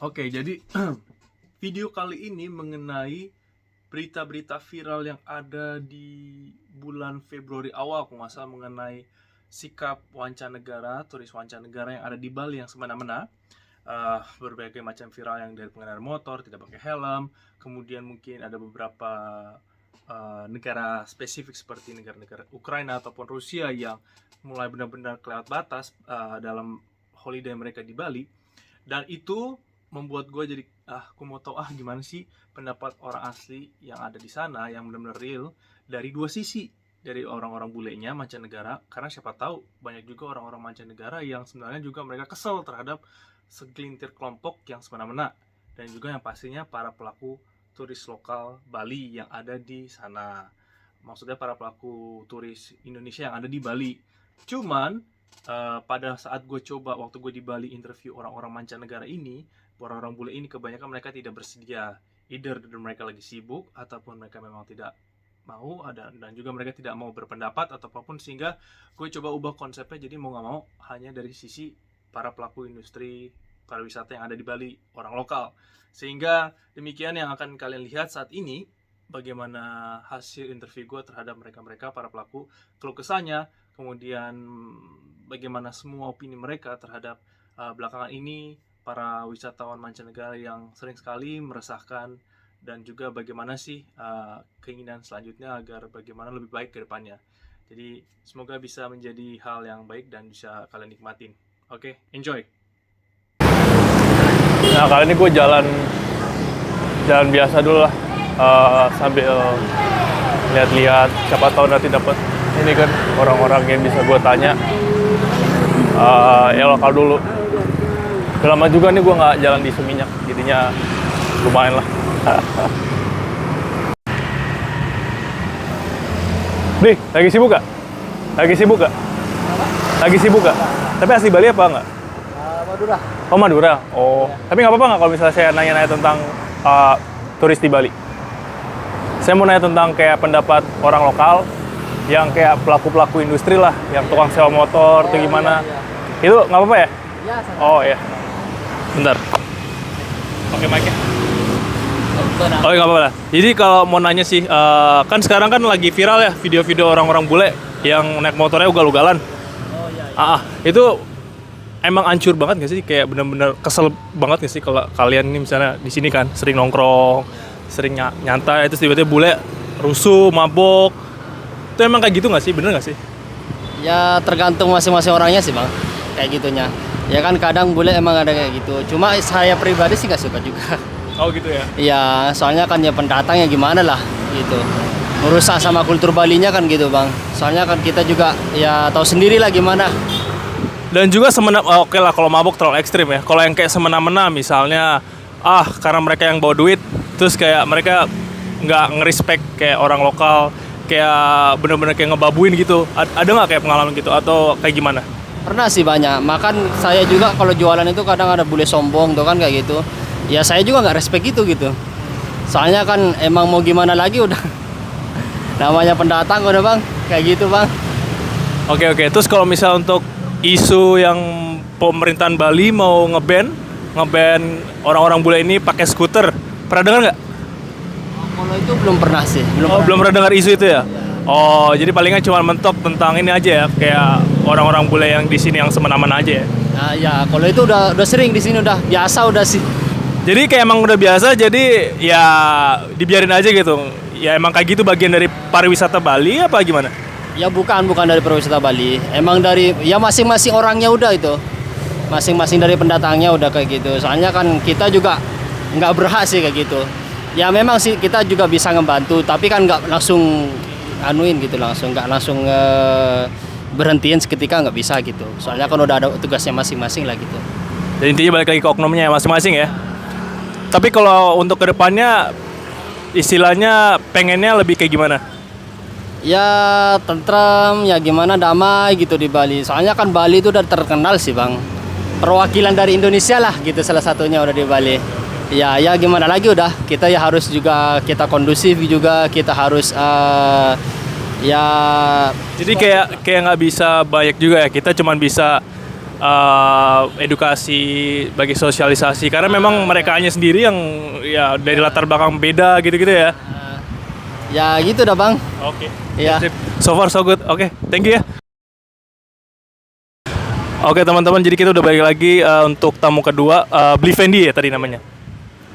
Oke, jadi video kali ini mengenai berita-berita viral yang ada di bulan Februari awal, kalau nggak salah, mengenai sikap wancanegara, turis wancanegara yang ada di Bali yang semena-mena. Berbagai macam viral yang dari pengendara motor, tidak pakai helm, kemudian mungkin ada beberapa negara spesifik seperti negara-negara Ukraina ataupun Rusia yang mulai benar-benar kelewat batas dalam holiday mereka di Bali. Dan itu membuat gue jadi aku mau tahu gimana sih pendapat orang asli yang ada di sana yang benar-benar real dari dua sisi, dari orang-orang bulenya mancanegara, karena siapa tahu banyak juga orang-orang mancanegara yang sebenarnya juga mereka kesel terhadap segelintir kelompok yang semena-mena, dan juga yang pastinya para pelaku turis lokal Bali yang ada di sana, maksudnya para pelaku turis Indonesia yang ada di Bali. Cuman pada saat gue coba waktu gue di Bali interview orang-orang mancanegara ini, orang-orang bule ini kebanyakan mereka tidak bersedia, either mereka lagi sibuk ataupun mereka memang tidak mau ada, dan juga mereka tidak mau berpendapat atau apapun, sehingga gue coba ubah konsepnya jadi mau nggak mau hanya dari sisi para pelaku industri pariwisata yang ada di Bali, orang lokal. Sehingga demikian yang akan kalian lihat saat ini, bagaimana hasil interview gue terhadap mereka-mereka para pelaku, keluh kesahnya, kemudian bagaimana semua opini mereka terhadap belakangan ini para wisatawan mancanegara yang sering sekali meresahkan, dan juga bagaimana sih keinginan selanjutnya agar bagaimana lebih baik ke depannya. Jadi semoga bisa menjadi hal yang baik dan bisa kalian nikmatin. Oke, enjoy. Nah, kali ini gue jalan biasa dulu lah, sambil lihat-lihat, siapa tahu nanti dapat ini kan orang-orang yang bisa gue tanya, yang lokal dulu. Udah lama juga nih gue nggak jalan di Seminyak, jadinya lumayan lah. Nih, lagi sibuk gak? Lagi sibuk gak? Lagi sibuk gak? Tapi asli Bali apa enggak? Madura. Oh, Madura. Oh, tapi nggak apa-apa nggak kalau misalnya saya nanya-nanya tentang turis di Bali? Saya mau nanya tentang kayak pendapat orang lokal yang kayak pelaku-pelaku industri lah, yang tukang sewa motor atau gimana. Iya. Itu nggak apa-apa ya? Ya, sama. Oh ya. Bentar. Pakai mic-nya. Oh nggak apa-apa lah. Jadi kalau mau nanya sih, kan sekarang kan lagi viral ya video-video orang-orang bule yang naik motornya ugal-ugalan. Oh iya. Itu emang hancur banget nggak sih? Kayak bener-bener kesel banget nggak sih kalau kalian ini misalnya di sini kan sering nongkrong, sering nyantai, itu tiba-tiba bule rusuh, mabok. Itu emang kayak gitu nggak sih? Bener nggak sih? Ya tergantung masing-masing orangnya sih bang, kayak gitunya. Ya kan kadang bule emang ada kayak gitu. Cuma saya pribadi sih nggak suka juga. Oh gitu ya? Iya, soalnya kan ya pendatang ya gimana lah gitu. Merusak sama kultur Balinya kan gitu bang. Soalnya kan kita juga ya tahu sendiri lah gimana. Dan juga oke lah kalau mabok terlalu ekstrim ya. Kalau yang kayak semena-mena misalnya, karena mereka yang bawa duit, terus kayak mereka nggak ngerespek kayak orang lokal, kayak bener-bener kayak ngebabuin gitu. Ada nggak kayak pengalaman gitu atau kayak gimana? Pernah sih banyak. Makan saya juga kalau jualan itu kadang ada bule sombong tuh kan kayak gitu. Ya saya juga nggak respect gitu. Soalnya kan emang mau gimana lagi udah namanya pendatang udah bang, kayak gitu bang. Oke. Terus kalau misal untuk isu yang pemerintahan Bali mau ngeban orang-orang bule ini pakai skuter, pernah dengar nggak? Kalau itu belum pernah sih. Belum pernah dengar isu itu ya? Oh, jadi palingan cuma mentok tentang ini aja ya, kayak orang-orang bule yang di sini yang semena-mena aja ya. Nah ya, kalau itu udah sering di sini udah biasa udah sih. Jadi kayak emang udah biasa, jadi ya dibiarin aja gitu. Ya emang kayak gitu bagian dari pariwisata Bali apa gimana? Ya bukan dari pariwisata Bali. Emang dari ya masing-masing orangnya udah itu. Masing-masing dari pendatangnya udah kayak gitu. Soalnya kan kita juga nggak berhak sih kayak gitu. Ya memang sih kita juga bisa ngebantu, tapi kan nggak langsung nggak langsung berhentiin seketika, nggak bisa gitu. Soalnya kan udah ada tugasnya masing-masing lah gitu. Jadi intinya balik lagi ke oknumnya masing-masing ya. Tapi kalau untuk kedepannya istilahnya pengennya lebih kayak gimana? Ya tentrem, ya gimana damai gitu di Bali. Soalnya kan Bali itu udah terkenal sih bang, perwakilan dari Indonesia lah gitu, salah satunya udah di Bali. Ya gimana lagi, udah kita ya harus juga kita kondusif juga, kita harus Jadi kayak nggak bisa banyak juga ya, kita cuman bisa edukasi, bagi sosialisasi, karena memang mereka hanya sendiri yang ya dari latar belakang beda gitu-gitu ya. Ya gitu dah Bang. Oke. Iya. Sip. So far so good. Oke, thank you ya. Oke teman-teman, jadi kita udah balik lagi untuk tamu kedua, Beli Fendi ya tadi namanya.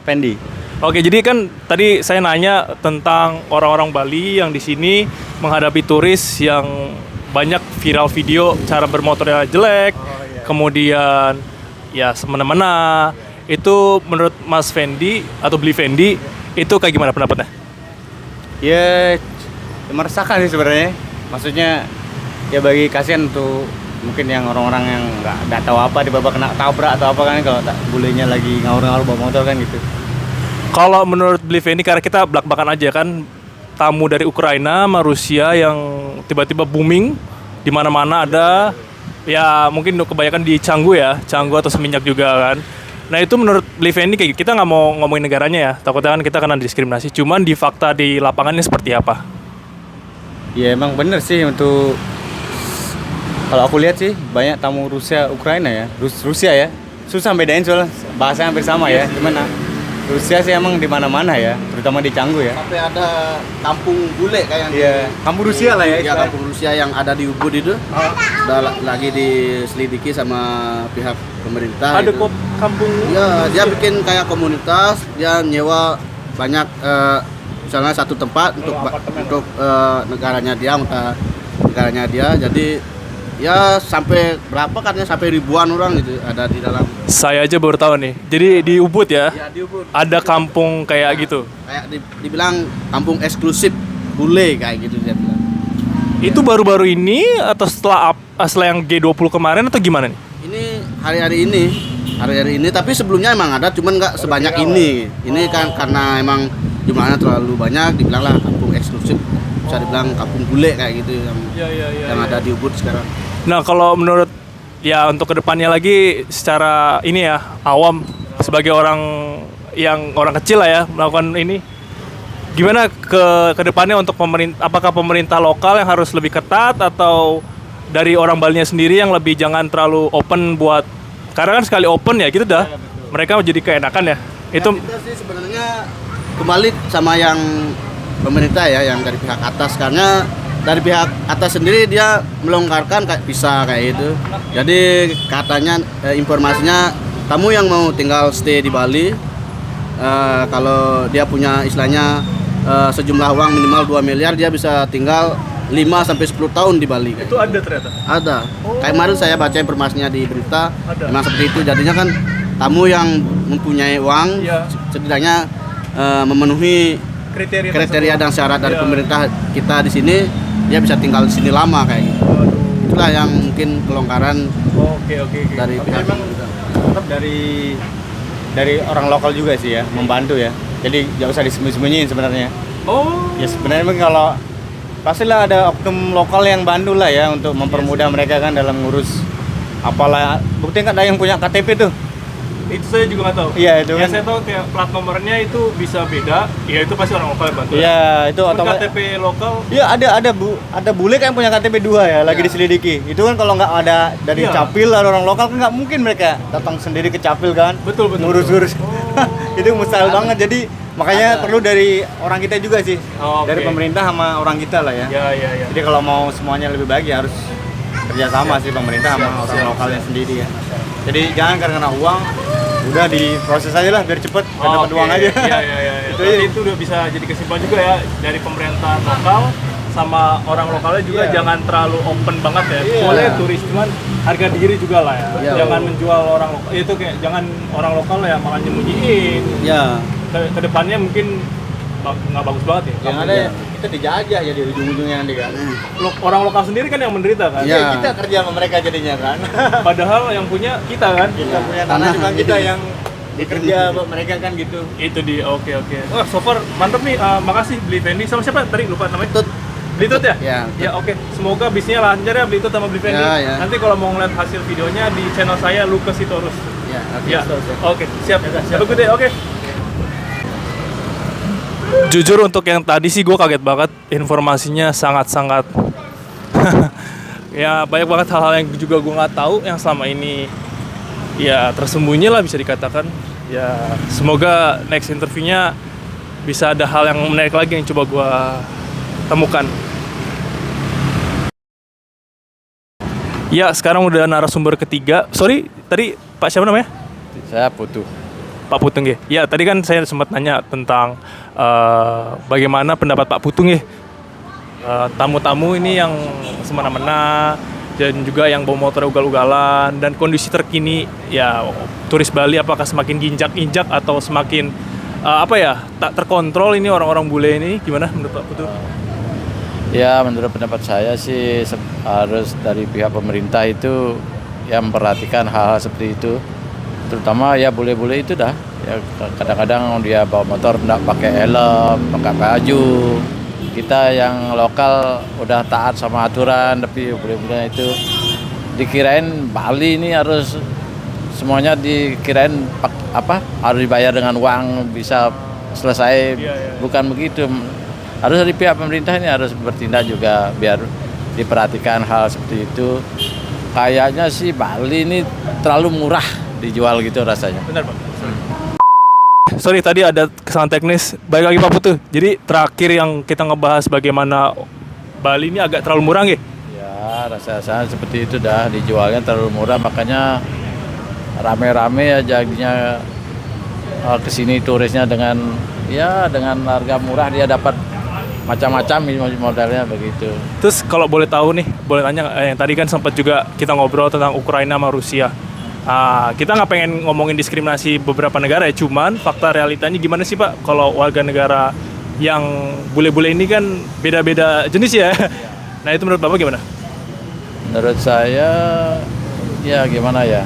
Fendi. Oke, jadi kan tadi saya nanya tentang orang-orang Bali yang di sini menghadapi turis yang banyak viral video cara bermotornya jelek, kemudian ya semena-mena. Itu menurut Mas Fendi atau Beli Fendi itu kayak gimana pendapatnya? Ya meresahkan sih sebenarnya. Maksudnya ya bagi kasihan untuk mungkin yang orang-orang yang nggak tahu apa tiba-tiba kena tabrak atau apa kan, kalau tak bulenya lagi ngawur-ngawur bawa motor kan gitu. Kalau menurut Beli Fendi, karena kita belak-belakan aja kan, tamu dari Ukraina sama Rusia yang tiba-tiba booming di mana-mana ada, ya mungkin kebanyakan di Canggu ya, Canggu atau Seminyak juga kan. Nah itu menurut Beli Fendi kayak kita nggak mau ngomongin negaranya ya, takutnya kan kita kena diskriminasi. Cuman di fakta di lapangannya seperti apa? Ya emang bener sih, untuk kalau aku lihat sih banyak tamu Rusia Ukraina ya, Rusia ya, susah bedain soalnya bahasanya hampir sama ya. Cuman Rusia sih emang di mana-mana ya, terutama di Canggu ya. Sampai ada kampung bule kayak Iya, kampung Rusia lah ya. Ya, kampung Rusia yang ada di Ubud itu udah lagi diselidiki sama pihak pemerintah. Ada itu. kok kampung. Ya, dia bikin kayak komunitas, dia nyewa banyak misalnya satu tempat untuk negaranya dia. Jadi ya sampai berapa katanya, sampai ribuan orang gitu ada di dalam. Saya aja baru tahu nih. Jadi di Ubud ya, Ya, di Ubud. ada kampung kayak gitu. Kayak dibilang kampung eksklusif bule kayak gitu dia bilang. Itu baru-baru ini atau setelah yang G20 kemarin atau gimana nih? Ini hari-hari ini tapi sebelumnya emang ada, cuman nggak sebanyak ini. Ini kan karena emang jumlahnya terlalu banyak, dibilang lah kampung eksklusif, bisa dibilang kampung bule kayak gitu yang ada di Ubud sekarang. Nah kalau menurut ya untuk kedepannya lagi secara ini ya awam sebagai orang kecil lah ya melakukan ini, gimana kedepannya untuk pemerintah? Apakah pemerintah lokal yang harus lebih ketat atau dari orang Balinya sendiri yang lebih jangan terlalu open buat, karena kan sekali open ya gitu dah mereka jadi keenakan ya itu. Kita sih sebenarnya kembali sama yang pemerintah ya, yang dari pihak atas, karena dari pihak atas sendiri dia melonggarkan kayak bisa kayak itu. Jadi katanya informasinya tamu yang mau tinggal stay di Bali, kalau dia punya istilahnya sejumlah uang minimal 2 miliar, dia bisa tinggal 5-10 tahun di Bali. Itu ada ternyata. Ada. Kayak kemarin saya baca informasinya di berita, memang seperti itu. Jadinya kan tamu yang mempunyai uang, Iya. setidaknya memenuhi kriteria dan syarat dari pemerintah kita di sini, dia bisa tinggal di sini lama kayak gitu. Itulah yang mungkin kelonggaran Oke. dari pihak Memang tetap dari orang lokal juga sih ya, membantu ya. Jadi nggak usah disembunyi-sembunyiin sebenarnya. Oh. Ya sebenarnya memang kalau pastilah ada oknum lokal yang bantu lah ya untuk mempermudah mereka kan dalam ngurus apalah. Buktinya kan ada yang punya KTP tuh. Itu saya juga nggak tahu. Iya, itu Ya kan. saya tahu kayak plat nomornya itu bisa beda. Ya itu pasti orang lokal yang bantu. Iya, itu Cuman otomatis. KTP lokal. Iya, ada bule kan yang punya KTP 2 ya, lagi diselidiki. Itu kan kalau nggak ada dari Iya. Capil atau orang lokal kan nggak mungkin mereka datang sendiri ke Capil kan. Betul. Ngurus-ngurus. Itu mustahil banget. Jadi makanya perlu dari orang kita juga sih. Oh, oke. Dari pemerintah sama orang kita lah ya. Ya. Jadi kalau mau semuanya lebih baik ya harus kerjasama sih pemerintah sama orang lokalnya sendiri ya. Jadi jangan karena uang, udah diproses aja lah biar cepet, biar dapat uang aja. Iya. Itu udah bisa jadi kesimpulan juga ya dari pemerintah lokal sama orang lokalnya juga. Iya. Jangan terlalu open banget ya. Iya. Boleh turis, cuman harga diri juga lah ya. Iya. Jangan menjual orang lokal. Itu kayak jangan orang lokal ya malah nyembunyiin. ya Kedepannya mungkin nggak bagus banget ya. Yang ada kita dijajah jadi ujung-ujungnya nanti kan. Orang lokal sendiri kan yang menderita kan. Iya. Ya, kita kerja sama mereka jadinya kan. Padahal yang punya kita kan. Kita punya tanah cuma kita yang bekerja buat mereka kan gitu. Itu di oke. Wah, so far mantep nih. Makasih Beli Fendi. Sama siapa tadi lupa namanya? Tut. Blitut ya? Ya, Ya oke. Semoga bisnisnya lancar ya Blitut sama Beli Fendi. Ya. Nanti kalau mau ngeliat hasil videonya di channel saya Lucas Sitorus. ya Ya. Oke, siap. Have a good day. Oke. Jujur untuk yang tadi sih gue kaget banget, informasinya sangat-sangat Ya banyak banget hal-hal yang juga gue nggak tahu yang selama ini ya tersembunyi lah bisa dikatakan. Ya semoga next interviewnya bisa ada hal yang menarik lagi yang coba gue temukan. Ya sekarang udah narasumber ketiga. Sorry tadi Pak siapa namanya? Saya Putu. Pak Putung ya. Ya tadi kan saya sempat nanya tentang bagaimana pendapat Pak Putung ya. Tamu-tamu ini yang semena-mena dan juga yang bawa motor ugal-ugalan dan kondisi terkini ya turis Bali apakah semakin ginjak-injak atau semakin tak terkontrol ini orang-orang bule ini, gimana menurut Pak Putung? Ya, menurut pendapat saya sih harus dari pihak pemerintah itu yang memperhatikan hal-hal seperti itu. Terutama ya bule-bule itu dah. Ya kadang-kadang dia bawa motor enggak pakai helm, pakai baju. Kita yang lokal udah taat sama aturan, tapi bule-bule itu dikirain Bali ini harus semuanya dikirain harus dibayar dengan uang bisa selesai. Bukan begitu. Harus dari pihak pemerintah ini harus bertindak juga biar diperhatikan hal seperti itu. Kayaknya sih Bali ini terlalu murah dijual gitu rasanya. Benar Pak. Sorry tadi ada kesalahan teknis. Baik lagi Pak Putu. Jadi terakhir yang kita ngebahas bagaimana Bali ini agak terlalu murah nggih? Ya rasanya seperti itu dah, dijualnya terlalu murah makanya rame-rame ya jadinya kesini turisnya dengan harga murah dia dapat macam-macam modelnya begitu. Terus kalau boleh tahu nih, boleh tanya yang tadi kan sempat juga kita ngobrol tentang Ukraina sama Rusia. Kita nggak pengen ngomongin diskriminasi beberapa negara ya, cuman fakta realitanya gimana sih Pak kalau warga negara yang bule-bule ini kan beda-beda jenis ya. Nah itu menurut Bapak gimana? Menurut saya ya gimana ya?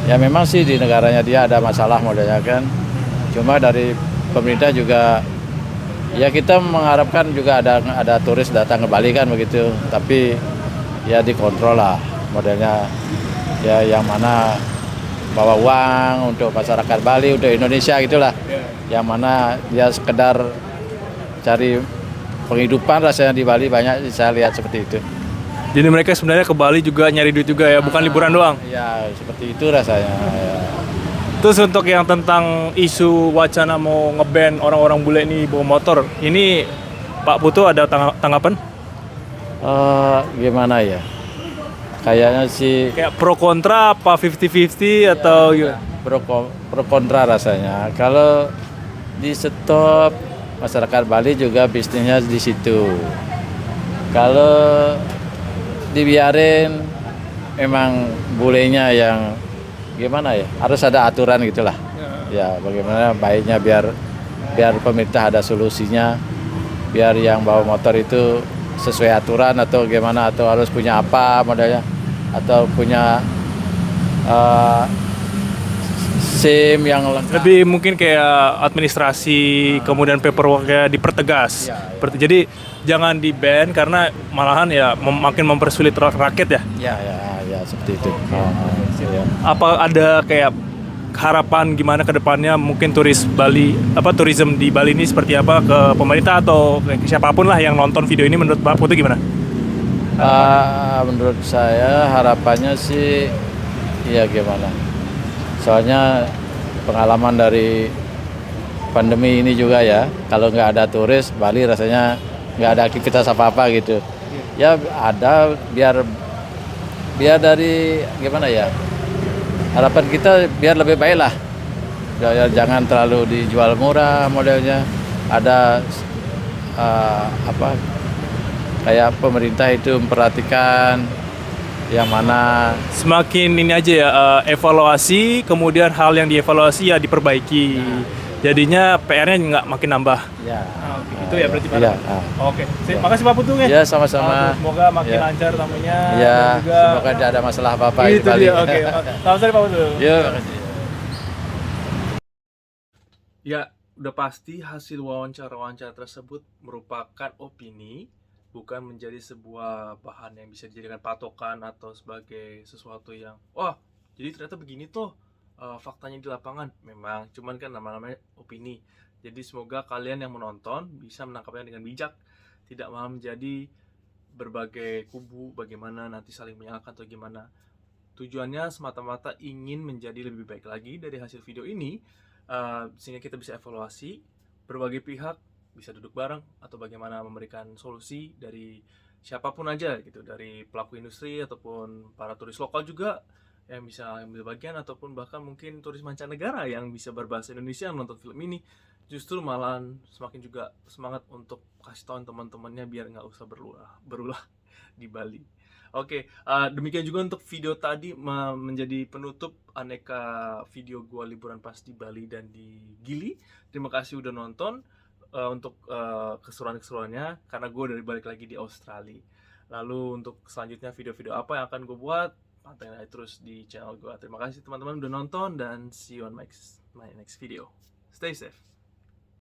Ya memang sih di negaranya dia ada masalah modelnya kan. Cuma dari pemerintah juga ya kita mengharapkan juga ada turis datang ke Bali kan begitu, tapi ya dikontrol lah modelnya ya yang mana bawa uang untuk masyarakat Bali, untuk Indonesia gitulah. Yang mana dia sekedar cari penghidupan rasanya di Bali banyak saya lihat seperti itu. Jadi mereka sebenarnya ke Bali juga nyari duit juga ya, bukan liburan doang? Ya seperti itu rasanya ya. Terus untuk yang tentang isu wacana mau nge-ban orang-orang bule ini bawa motor, ini Pak Putu ada tanggapan? Gimana ya? Kayaknya sih Kayak pro kontra apa 50-50 atau gimana? pro kontra rasanya. Kalau di stop masyarakat Bali juga bisnisnya di situ. Kalau dibiarin memang bulenya yang gimana ya, harus ada aturan gitulah ya bagaimana baiknya biar pemerintah ada solusinya, biar yang bawa motor itu sesuai aturan atau gimana, atau harus punya apa modelnya, atau punya SIM yang lengkap. Lebih mungkin kayak administrasi kemudian paperworknya dipertegas. Jadi jangan di-ban karena malahan ya makin mempersulit rakyat ya. Ya seperti itu. Ya. Apa ada kayak harapan gimana ke depannya mungkin tourism di Bali ini seperti apa ke pemerintah atau ke siapapun lah yang nonton video ini, menurut Pak Putu gimana? Menurut saya harapannya sih ya gimana, soalnya pengalaman dari pandemi ini juga ya, kalau nggak ada turis Bali rasanya nggak ada aktivitas apa-apa gitu ya. Ada biar dari gimana ya, harapan kita biar lebih baik lah ya, jangan terlalu dijual murah modelnya. Ada kayak pemerintah itu memperhatikan yang mana Semakin ini aja ya, evaluasi, kemudian hal yang dievaluasi ya diperbaiki. Jadinya PR-nya nggak makin nambah. ya. Itu ya berarti Pak. Iya. Oke, makasih Pak Putu ya. Ya sama-sama. Semoga makin Ya. lancar tamunya. Ya, dan juga semoga tidak ada masalah apa-apa di itu Bali. dia. Oke. Selamat sore Pak Putu. Ya, makasih. Ya, udah pasti hasil wawancara-wawancara tersebut merupakan opini, bukan menjadi sebuah bahan yang bisa dijadikan patokan atau sebagai sesuatu yang wah, jadi ternyata begini tuh faktanya di lapangan. Memang cuman kan nama-namanya opini. Jadi semoga kalian yang menonton bisa menangkapnya dengan bijak, tidak malah menjadi berbagai kubu, bagaimana nanti saling menyalahkan atau gimana. Tujuannya semata-mata ingin menjadi lebih baik lagi dari hasil video ini, sehingga kita bisa evaluasi berbagai pihak, bisa duduk bareng atau bagaimana memberikan solusi dari siapapun aja gitu, dari pelaku industri ataupun para turis lokal juga yang bisa ambil bagian, ataupun bahkan mungkin turis mancanegara yang bisa berbahasa Indonesia yang nonton film ini, justru malahan semakin juga semangat untuk kasih tahu teman-temannya biar nggak usah berulah di Bali. Oke, demikian juga untuk video tadi menjadi penutup aneka video gua liburan pas di Bali dan di Gili. Terima kasih udah nonton. Untuk keseruan-keseruannya, karena gue udah balik lagi di Australia. Lalu untuk selanjutnya video-video apa yang akan gue buat, pantengin aja terus di channel gue. Terima kasih teman-teman udah nonton, dan see you on my next video. Stay safe.